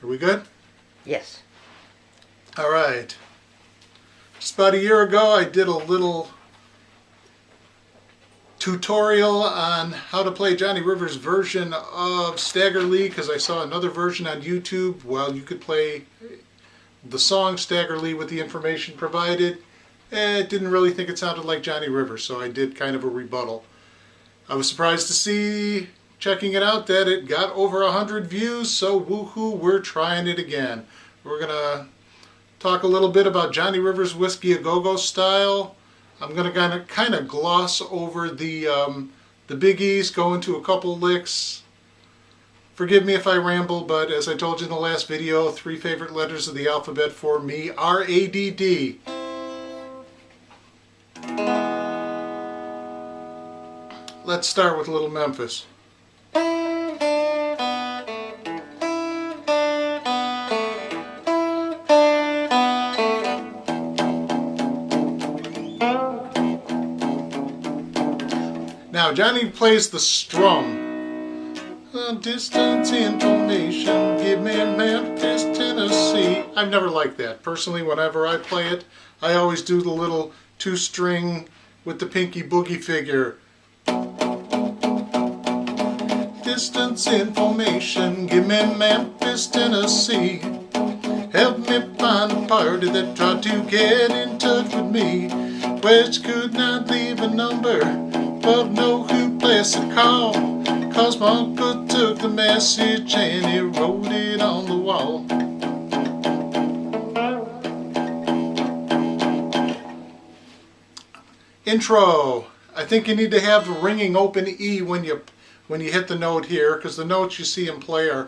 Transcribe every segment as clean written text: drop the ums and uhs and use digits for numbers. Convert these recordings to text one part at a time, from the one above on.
Are we good? Yes. All right. Just about a year ago, I did a little tutorial on how to play Johnny Rivers' version of Stagger Lee, because I saw another version on YouTube. Well, you could play the song Stagger Lee with the information provided. I didn't really think it sounded like Johnny Rivers, so I did kind of a rebuttal. I was surprised to see, checking it out, that it got over 100 views, so woohoo, we're trying it again. We're going to talk a little bit about Johnny Rivers' Whiskey A Go-Go style. I'm going to kind of gloss over the biggies, go into a couple licks. Forgive me if I ramble, but as I told you in the last video, 3 favorite letters of the alphabet for me are ADD. Let's start with Little Memphis. Now Johnny plays the strum. Distance information, give me Memphis, Tennessee. I've never liked that. Personally, whenever I play it, I always do the little 2-string with the pinky boogie figure. Distance information, give me Memphis, Tennessee. Help me find a party that tried to get in touch with me, which could not leave a number, but know who placed the call. Cause my uncle took the message and he wrote it on the wall. Intro. I think you need to have the ringing open E when you hit the note here, because the notes you see him play are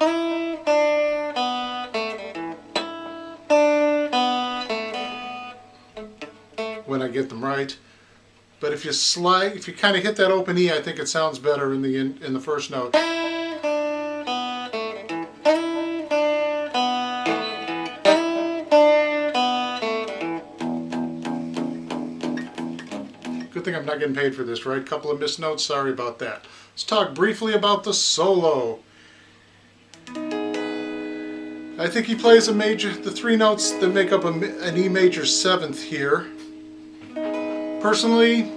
when I get them right. But if you kind of hit that open E, I think it sounds better in the first note. Good thing I'm not getting paid for this, right? Couple of missed notes, sorry about that. Let's talk briefly about the solo. I think he plays the 3 notes that make up an E major 7th here. Personally,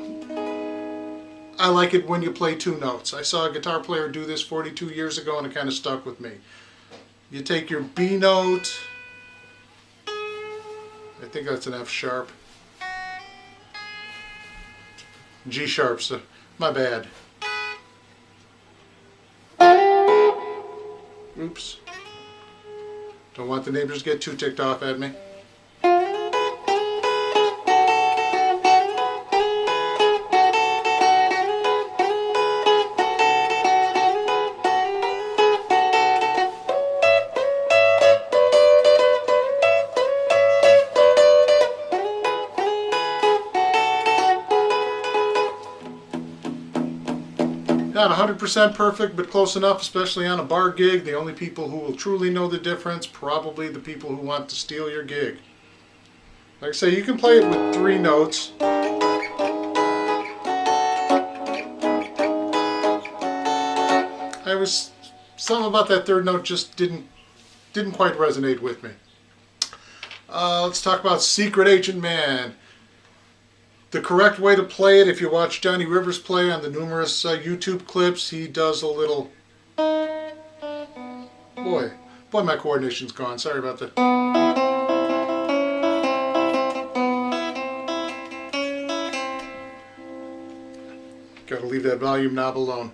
I like it when you play 2 notes. I saw a guitar player do this 42 years ago and it kind of stuck with me. You take your B note, I think that's an F sharp, G sharp, so my bad. Oops. Don't want the neighbors to get too ticked off at me. Not 100% perfect, but close enough, especially on a bar gig. The only people who will truly know the difference, probably the people who want to steal your gig. Like I say, you can play it with 3 notes. Something about that 3rd note just didn't quite resonate with me. Let's talk about Secret Agent Man. The correct way to play it, if you watch Johnny Rivers play on the numerous YouTube clips, he does a little... Boy, my coordination's gone. Sorry about that. Gotta leave that volume knob alone.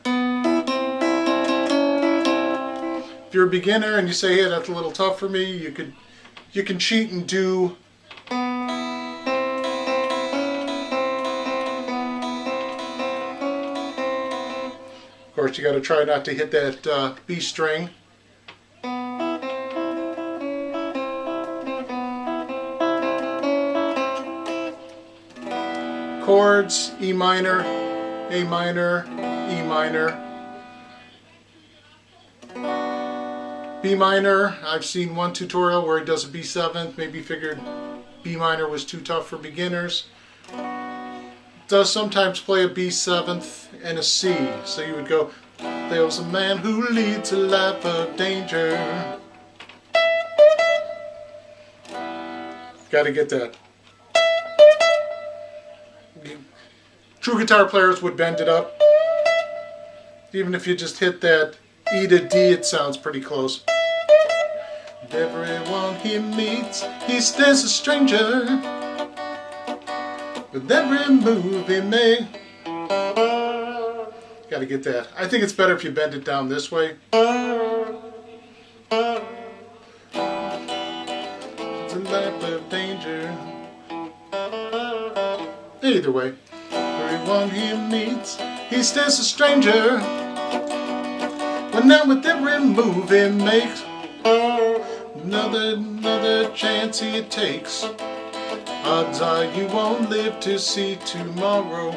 If you're a beginner and you say, hey, that's a little tough for me, you can cheat and do... Of course, you got to try not to hit that B string. Chords: E minor, A minor, E minor. B minor, I've seen one tutorial where he does a B7th, maybe figured B minor was too tough for beginners. Does sometimes play a B7th and a C, so you would go, there was a man who leads a life of danger. Got to get that. True guitar players would bend it up. Even if you just hit that E to D, it sounds pretty close. Everyone he meets, he stays a stranger. With every move he makes. Gotta get that. I think it's better if you bend it down this way. It's a life of danger. Either way. Everyone he meets, he stays a stranger. But now with every move he makes, another chance he takes. Odds are you won't live to see tomorrow.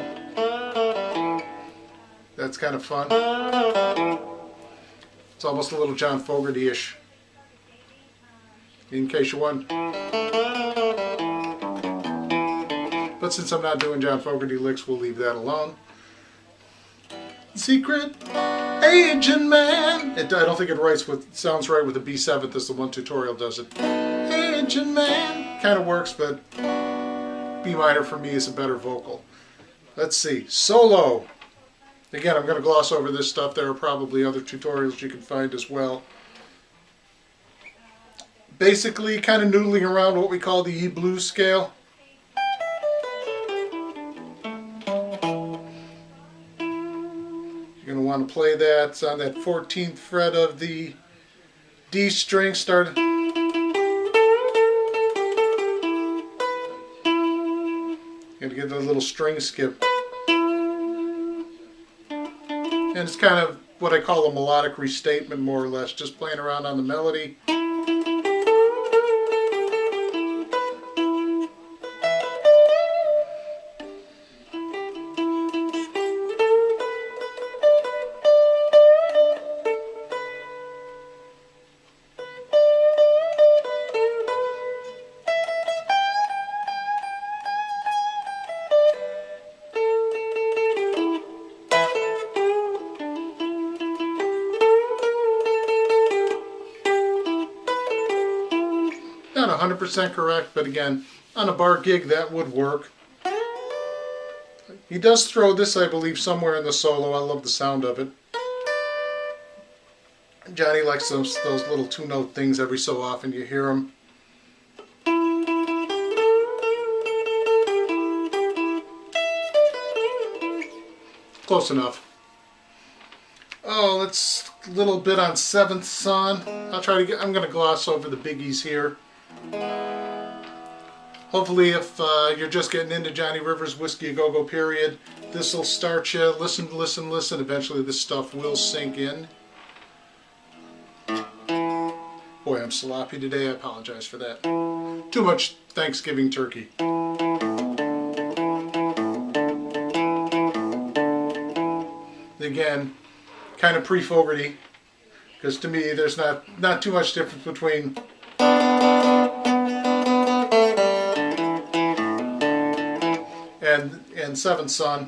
That's kind of fun. It's almost a little John Fogerty-ish. In case you won. But since I'm not doing John Fogerty licks, we'll leave that alone. Secret Agent Man. I don't think it sounds right with the B7th as the one tutorial does it. Agent Man. Kind of works, but B minor for me is a better vocal. Let's see. Solo. Again, I'm going to gloss over this stuff. There are probably other tutorials you can find as well. Basically, kind of noodling around what we call the E blues scale. You're going to want to play that on that 14th fret of the D string. Start. You're going to get a little string skip. And it's kind of what I call a melodic restatement, more or less, just playing around on the melody. Not 100% correct, but again, on a bar gig that would work. He does throw this, I believe, somewhere in the solo. I love the sound of it. Johnny likes those little two-note things every so often. You hear them. Close enough. Oh, let's a little bit on Seventh Son. I'm going to gloss over the biggies here. Hopefully, if you're just getting into Johnny Rivers' Whiskey A Go-Go period, this will start you. Listen, listen, listen. Eventually, this stuff will sink in. Boy, I'm sloppy today. I apologize for that. Too much Thanksgiving turkey. Again, kind of pre-Fogerty, because to me, there's not too much difference between and Seventh Son.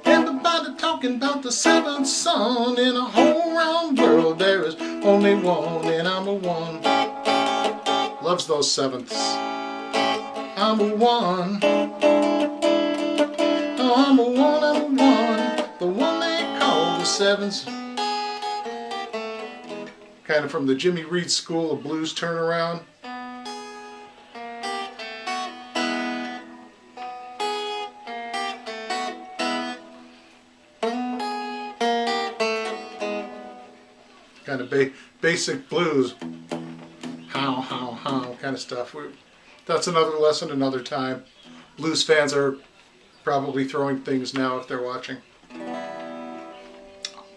Everybody talking about the Seventh Son. In a whole round world there is only one, and I'm a one. Loves those sevenths. I'm a one. Oh, I'm a one, the one they call the sevenths. Kind of from the Jimmy Reed School of Blues turnaround. Kind of basic blues. How kind of stuff. That's another lesson, another time. Blues fans are probably throwing things now if they're watching.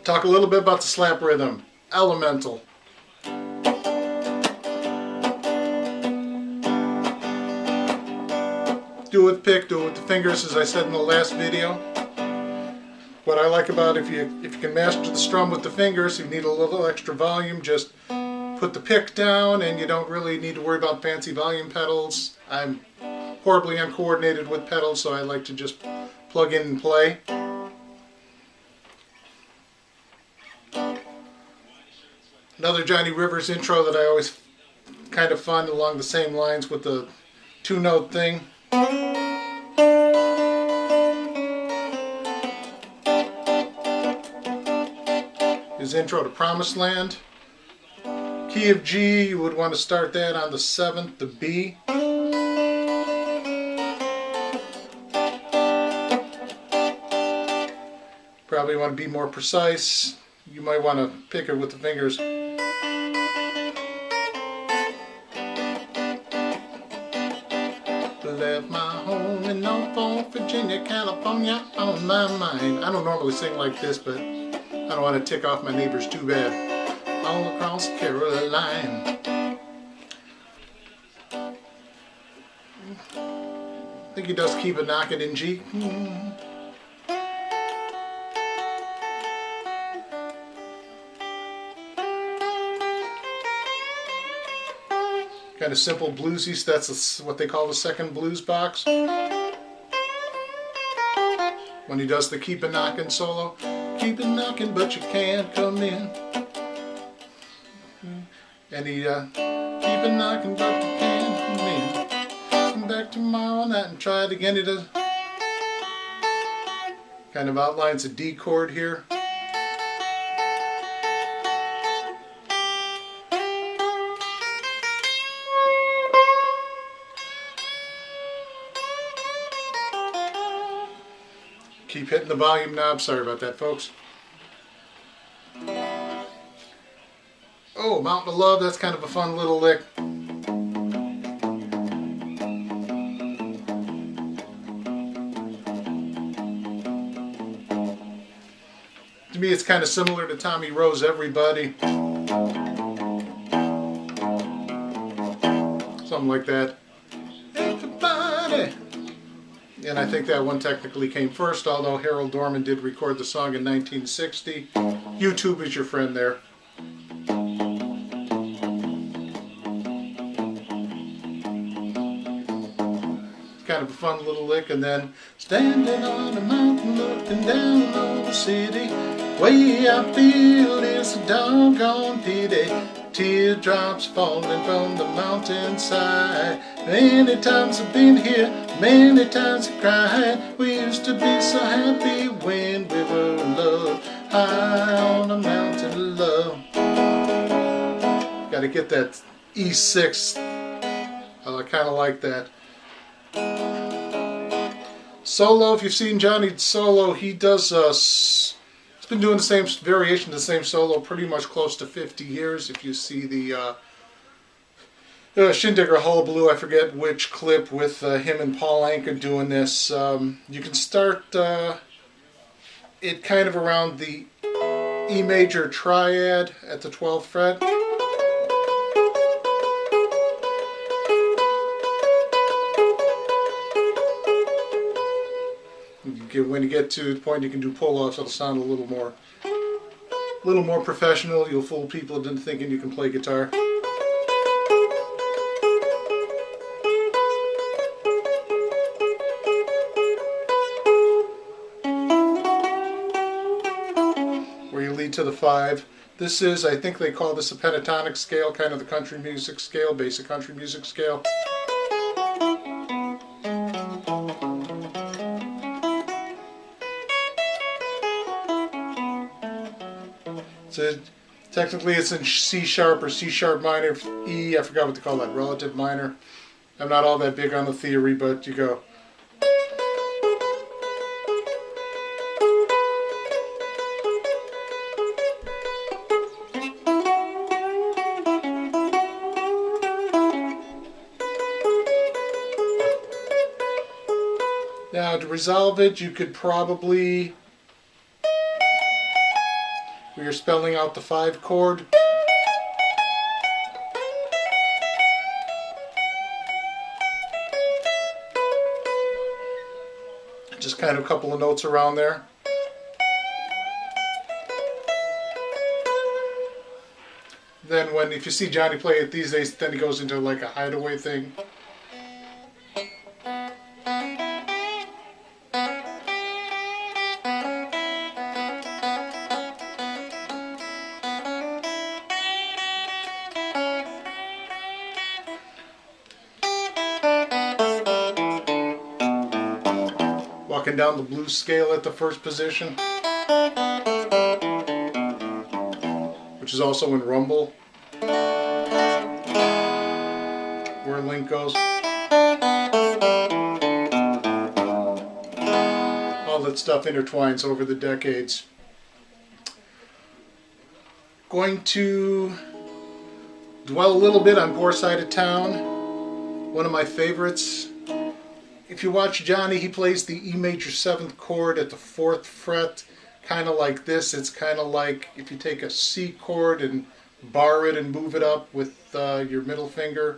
Talk a little bit about the slap rhythm. Elemental. Do it with pick, do it with the fingers, as I said in the last video. What I like about if you can master the strum with the fingers, you need a little extra volume, just put the pick down and you don't really need to worry about fancy volume pedals. I'm horribly uncoordinated with pedals, so I like to just plug in and play. Another Johnny Rivers intro that I always kind of fun along the same lines with the two-note thing. His intro to Promised Land. Key of G, you would want to start that on the 7th, the B. Probably want to be more precise. You might want to pick it with the fingers. Left my home in Norfolk, Virginia, California on my mind. I don't normally sing like this, but I don't want to tick off my neighbors too bad. All across Carolina. I think he does keep it knocking in G. Kind of simple bluesy, so that's what they call the second blues box. When he does the keep it knocking solo. Keep it knocking but you can't come in. And he keep it knocking but you can't come in. Come back tomorrow night and try it again. He does kind of outlines a D chord here. Keep hitting the volume knob. Sorry about that, folks. Oh, Mountain of Love. That's kind of a fun little lick. To me, it's kind of similar to Tommy Roe's Everybody. Something like that. Everybody. And I think that one technically came first, although Harold Dorman did record the song in 1960. YouTube is your friend there. It's kind of a fun little lick, and then standing on a mountain looking down on the city, way I feel is a doggone pity. Teardrops falling from the mountainside. Many times I've been here, many times I cried. We used to be so happy when we were in love, high on a mountain of love. Gotta get that E6. I kind of like that. Solo, if you've seen Johnny solo, he does he's been doing the same variation, the same solo, pretty much close to 50 years. If you see the Shindigger Hullabaloo, I forget which clip, with him and Paul Anka doing this. You can start it kind of around the E major triad at the 12th fret. When you get to the point you can do pull-offs, it'll sound a little more professional. You'll fool people into thinking you can play guitar. Where you lead to the 5. This is, I think they call this a pentatonic scale, kind of the country music scale, basic country music scale. So technically it's in C sharp or C sharp minor, E, I forgot what they call that, relative minor. I'm not all that big on the theory, but you go. Now to resolve it, you could probably, where you're spelling out the 5 chord, just kind of a couple of notes around there. Then if you see Johnny play it these days, then he goes into like a hideaway thing. walking down the blues scale at the first position, which is also in rumble, where a link goes. All that stuff intertwines over the decades. Going to dwell a little bit on Poor Side of Town, one of my favorites. If you watch Johnny, he plays the E major 7th chord at the 4th fret, kind of like this. It's kind of like if you take a C chord and bar it and move it up with your middle finger.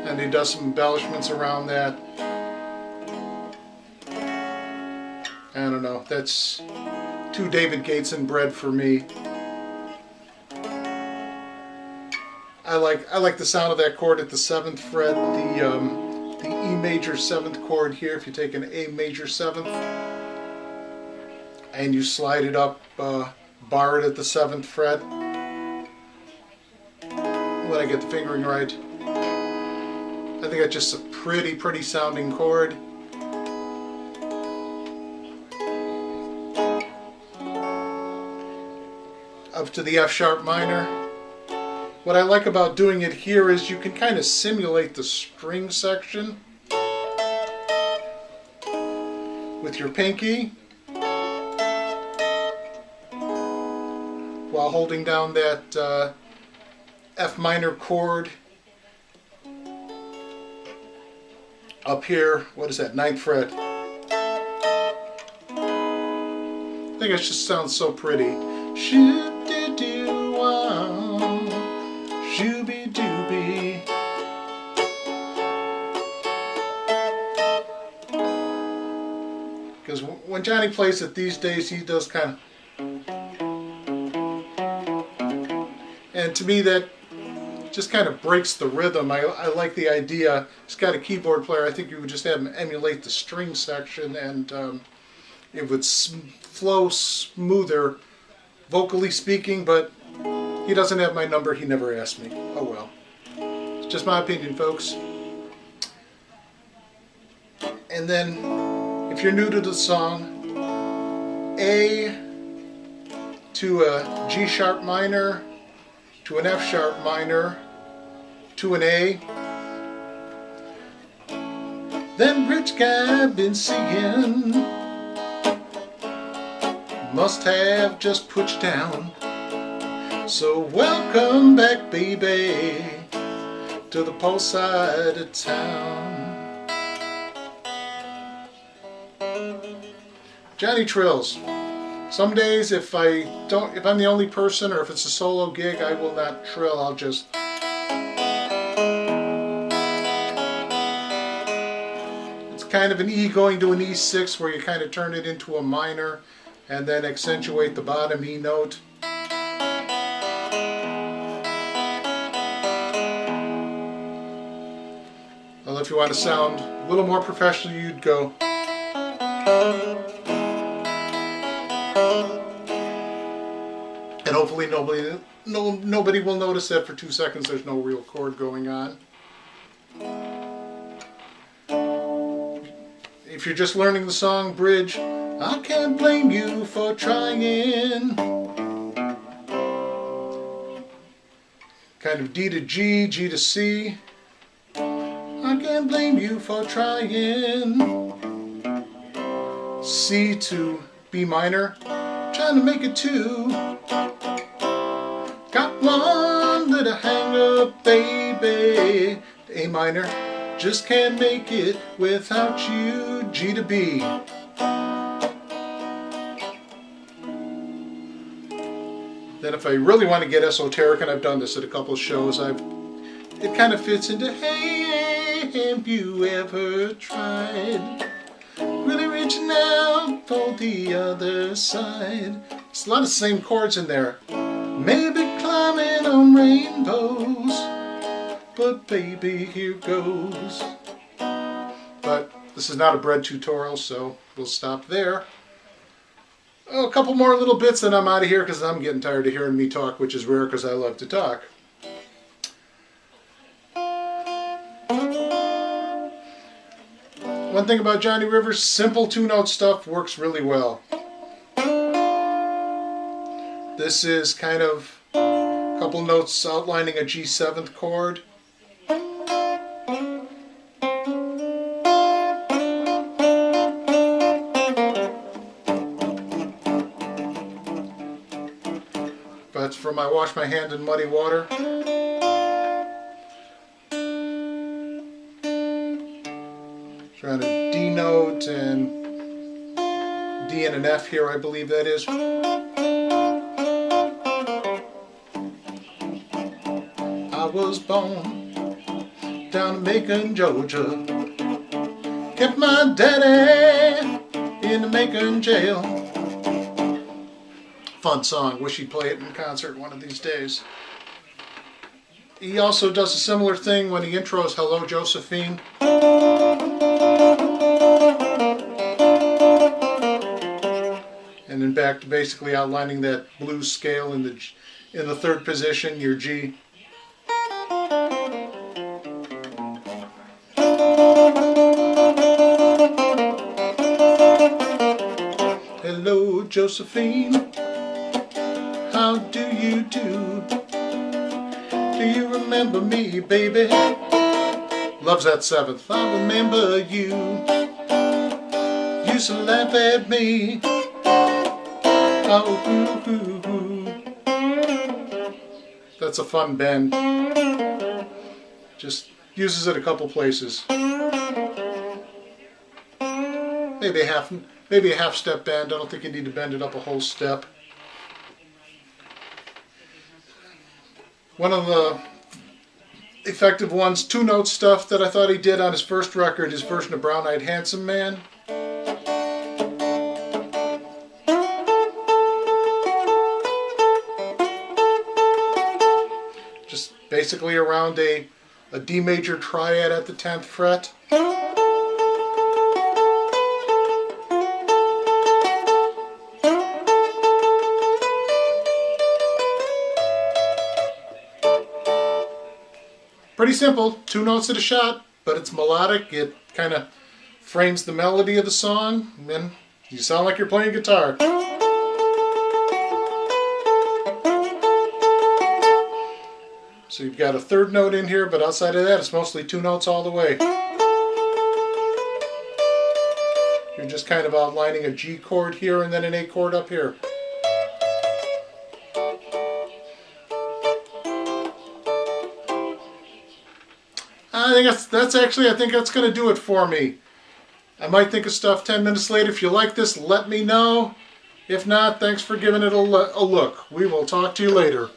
And he does some embellishments around that. I don't know, that's too David Gateson bred for me. I like the sound of that chord at the 7th fret, the E major 7th chord here. If you take an A major 7th and you slide it up, bar it at the 7th fret. Let I get the fingering right. I think that's just a pretty sounding chord. Up to the F sharp minor. What I like about doing it here is you can kind of simulate the string section with your pinky while holding down that F minor chord up here. What is that? 9th fret. I think it just sounds so pretty. Shooby-dooby. Because when Johnny plays it these days, he does kind of... And to me, that just kind of breaks the rhythm. I like the idea. He's got a keyboard player. I think you would just have him emulate the string section, and it would flow smoother, vocally speaking, but he doesn't have my number. He never asked me. Oh well. It's just my opinion, folks. And then, if you're new to the song, A to a G sharp minor, to an F sharp minor, to an A. Then rich guy been seeing, must have just put you down. So welcome back, baby, to the poor side of town. Johnny trills. Some days, if I'm the only person, or if it's a solo gig, I will not trill. I'll just... It's kind of an E going to an E6, where you kind of turn it into a minor and then accentuate the bottom E note. Well, if you want to sound a little more professional, you'd go... And hopefully nobody will notice that for 2 seconds there's no real chord going on. If you're just learning the song bridge, I can't blame you for trying. Kind of D to G, G to C. I can't blame you for trying. C to B minor, trying to make it 2. Got one little hang up, baby. A minor, just can't make it without you. G to B. Then if I really want to get esoteric, and I've done this at a couple of shows, it kind of fits into, hey, have you ever tried really reaching out for the other side? There's a lot of the same chords in there. Maybe climbing on rainbows, but baby, here goes. But this is not a bread tutorial, so we'll stop there. Oh, a couple more little bits and I'm out of here, because I'm getting tired of hearing me talk, which is rare because I love to talk. One thing about Johnny Rivers, simple two-note stuff works really well. This is kind of a couple notes outlining a G7th chord. That's from I Wash My Hand in Muddy Water. Trying to D note and D and an F here, I believe that is. I was born down in Macon, Georgia. Kept my daddy in the Macon jail. Fun song. Wish he'd play it in concert one of these days. He also does a similar thing when he intros Hello Josephine. And then back to basically outlining that blues scale in the third position, your G. Hello Josephine, how do you do? Do you remember me, baby? Loves that seventh. I remember you. Used to laugh at me. Oh, hoo, hoo, hoo. That's a fun bend. Just uses it a couple places. Maybe a half step bend. I don't think you need to bend it up a whole step. One of the effective ones, two-note stuff that I thought he did on his first record, his version of Brown Eyed Handsome Man. Just basically around a D major triad at the 10th fret. Pretty simple, two notes at a shot, but it's melodic. It kind of frames the melody of the song, and then you sound like you're playing guitar. So you've got a third note in here, but outside of that, it's mostly two notes all the way. You're just kind of outlining a G chord here and then an A chord up here. I think that's going to do it for me. I might think of stuff 10 minutes later. If you like this, let me know. If not, thanks for giving it a look. We will talk to you later.